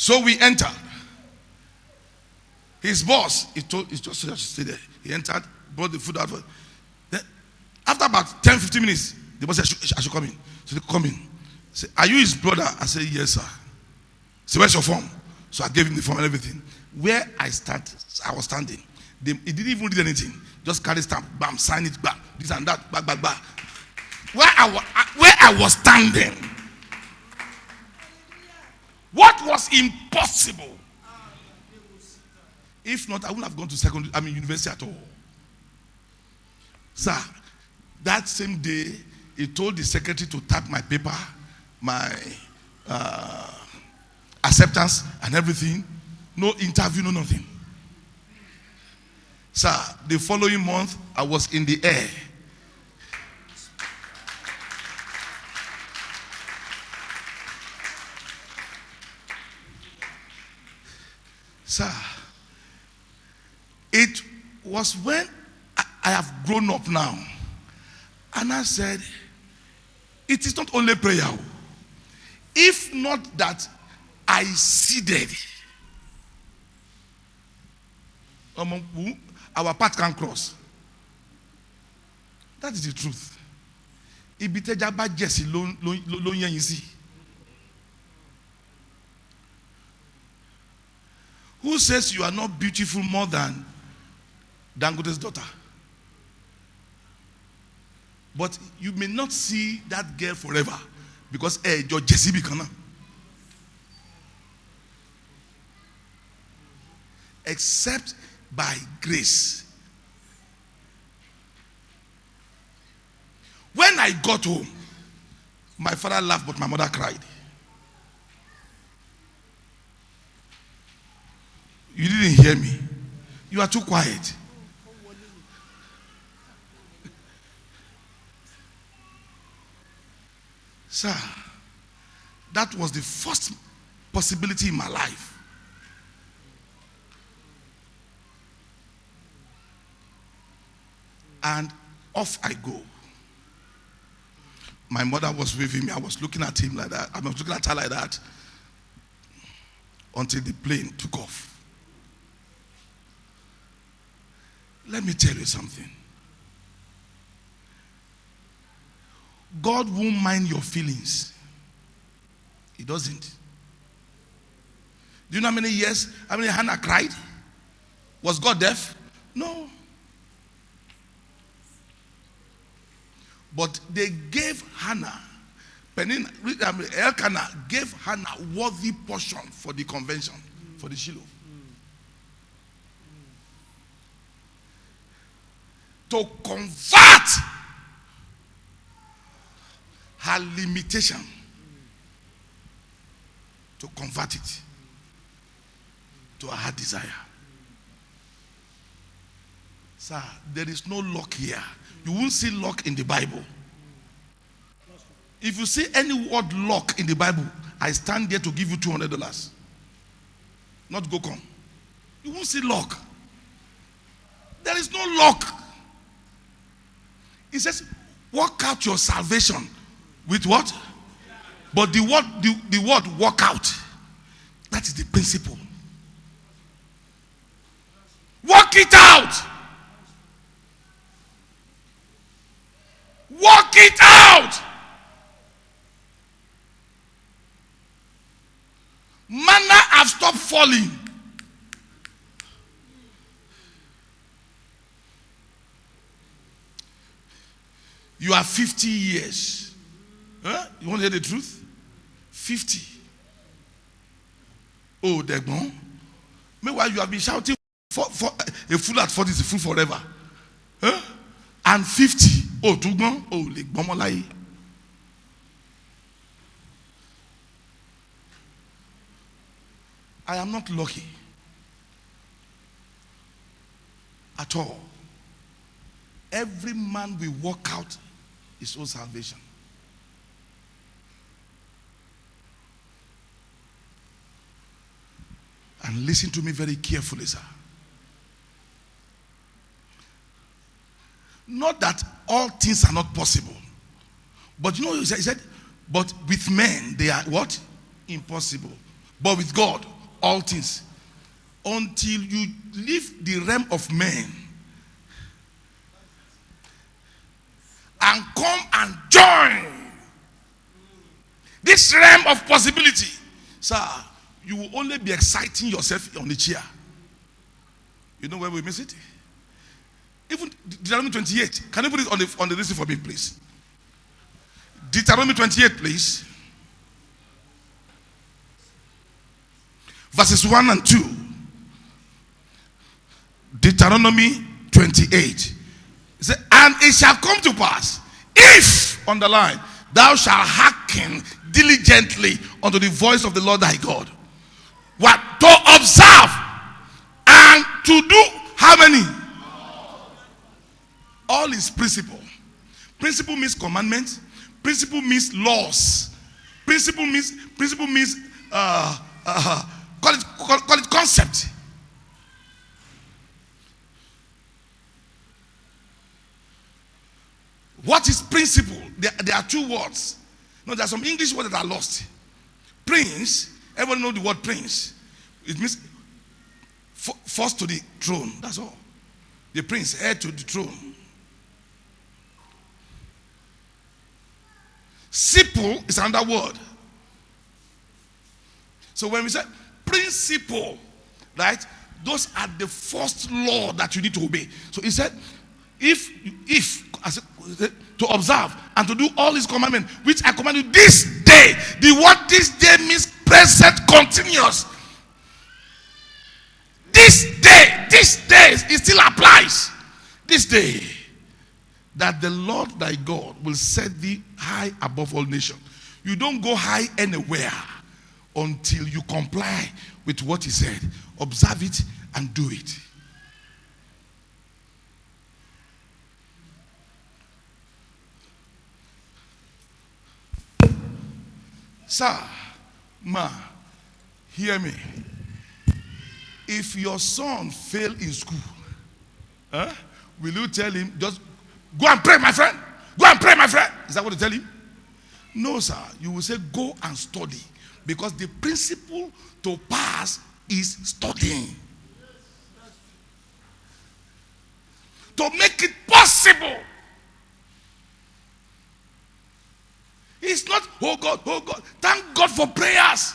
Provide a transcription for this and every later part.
So we entered. His boss, he just said I should stay there. He entered, brought the food out. Then, after about 10-15 minutes, the boss said, I should come in. So they come in. Say, are you his brother? I said, yes, sir. So where's your form? So I gave him the form and everything. Where I was standing. He didn't even read anything. Just carry stamp, bam, sign it, bam, this and that, bam, bam, bam. Where I was standing, what was impossible? If not, I wouldn't have gone to university at all. Sir, that same day, he told the secretary to type my paper, my acceptance and everything. No interview, no nothing. Sir, the following month, I was in the air. Sir, it was when I have grown up now. And I said, it is not only prayer. If not that I seeded, our path can cross. That is the truth. Who says you are not beautiful more than Dangote's daughter? But you may not see that girl forever because your Jesse Bikana. Except by grace. When I got home, my father laughed, but my mother cried. You didn't hear me. You are too quiet. Sir, that was the first possibility in my life. And off I go. My mother was with me. I was looking at him like that. I was looking at her like that until the plane took off. Let me tell you something. God won't mind your feelings. He doesn't. Do you know how many Hannah cried? Was God deaf? No. But they gave Hannah, Elkanah gave Hannah worthy portion for the convention, for the Shiloh. To convert her limitation, to convert it to her desire. Sir, there is no luck here. You won't see luck in the Bible. If you see any word luck in the Bible, I stand there to give you $200. Not go come. You won't see luck. There is no luck. It says, work out your salvation with what? But the word work out, that is the principle. Work it out. Work it out. Manna have stopped falling. You are 50 years. Huh? You want to hear the truth? 50. Oh, Degbon. Meanwhile, you have been shouting for a fool at 40 is a fool forever. Huh? And 50. Oh, Tugbon. Oh, Legbomolai. I am not lucky at all. Every man will work out his own salvation. And listen to me very carefully, sir. Not that all things are not possible. But you know, he said, but with men, they are what? Impossible. But with God, all things. Until you leave the realm of men and come and join this realm of possibility, sir, you will only be exciting yourself on the chair. You know where we miss it? Even Deuteronomy 28. Can you put it on the list for me, please? Deuteronomy 28, please. Verses 1 and 2. Deuteronomy 28. It says, and it shall come to pass, if, on the line, thou shalt hearken diligently unto the voice of the Lord thy God. What? To observe and to do how many? All is principle. Principle means commandments. Principle means laws. Principle means call it concept. What is principle? There are two words. No, there are some English words that are lost. Prince, everyone know the word prince. It means first to the throne. That's all. The prince, heir to the throne. Simple is another word. So when we say principle, right, those are the first law that you need to obey. So he said, if to observe and to do all his commandments, which I command you this day. The word this day means present continuous. This day, it still applies. This day, that the Lord thy God will set thee high above all nations. You don't go high anywhere until you comply with what he said. Observe it and do it. Sir, ma, hear me. If your son fail in school, will you tell him, just go and pray, my friend? Go and pray, my friend. Is that what you tell him? No, sir. You will say, go and study. Because the principle to pass is studying. To make it possible. It's not, oh God, oh God. Thank God for prayers.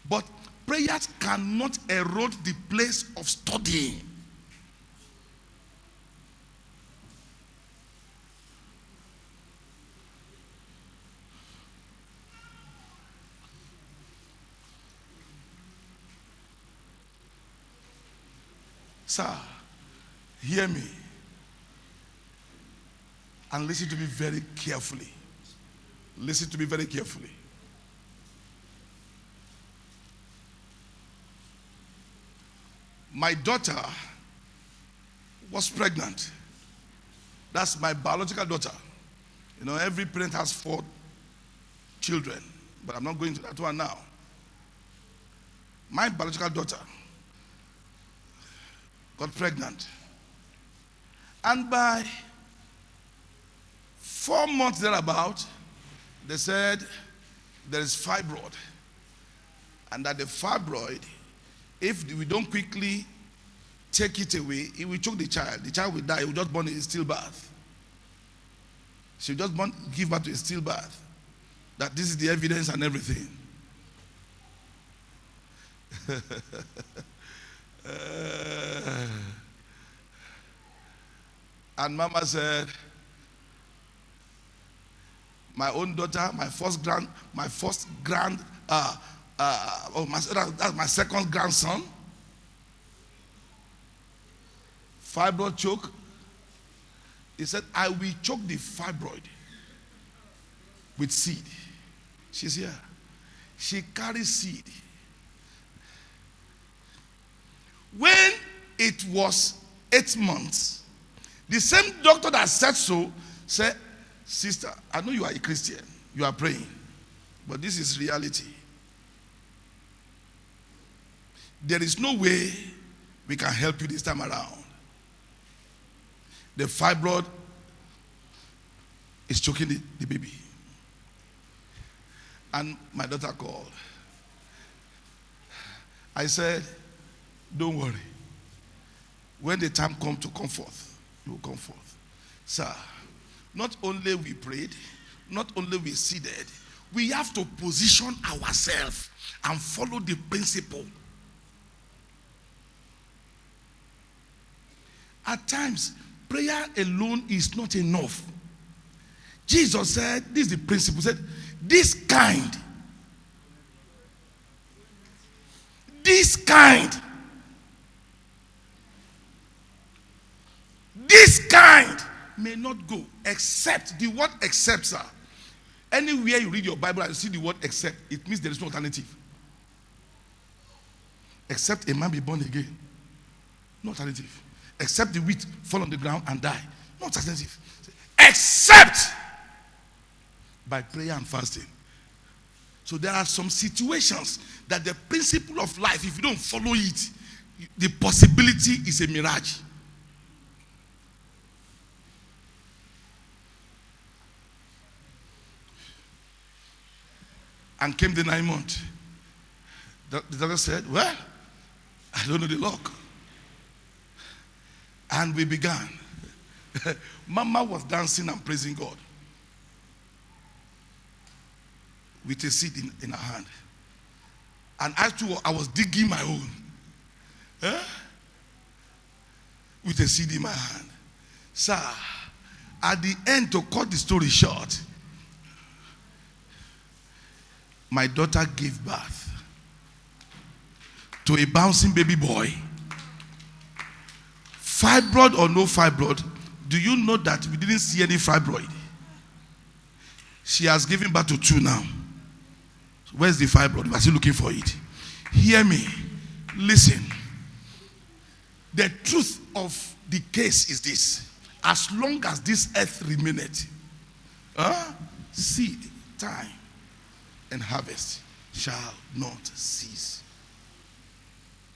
But prayers cannot erode the place of studying. Sir, hear me and listen to me very carefully. Listen to me very carefully. My daughter was pregnant. That's my biological daughter. You know, every parent has 4 children, but I'm not going to that one now. My biological daughter got pregnant. And by 4 months thereabout, they said there is fibroid. And that the fibroid, if we don't quickly take it away, it will choke the child. The child will die. He will just born in a stillbirth. She will just give birth to a stillbirth. That this is the evidence and everything. And Mama said, my own daughter, my second grandson, fibroid choke. He said, I will choke the fibroid with seed. She's here. She carries seed. When it was 8 months, the same doctor that said so said, sister, I know you are a Christian, you are praying, but this is reality. There is no way we can help you this time around. The fibroid is choking the baby. And my daughter called. I said, don't worry. When the time comes to come forth, you will come forth. Sir, not only we prayed, not only we seated, we have to position ourselves and follow the principle. At times, prayer alone is not enough. Jesus said, this is the principle, said, this kind may not go, except, the word except, sir. Anywhere you read your Bible and you see the word except, it means there is no alternative. Except a man be born again. No alternative. Except the wheat fall on the ground and die. No alternative. Except by prayer and fasting. So there are some situations that the principle of life, if you don't follow it, the possibility is a mirage. And came the 9 months. The doctor said, well, I don't know the lock. And we began. Mama was dancing and praising God with a seed in her hand. And I too, I was digging my own. With a seed in my hand. Sir, at the end, to cut the story short, my daughter gave birth to a bouncing baby boy. Fibroid or no fibroid, do you know that we didn't see any fibroid? She has given birth to 2 now. Where's the fibroid? We're still looking for it. Hear me. Listen. The truth of the case is this. As long as this earth remaineth, seed, time, and harvest shall not cease.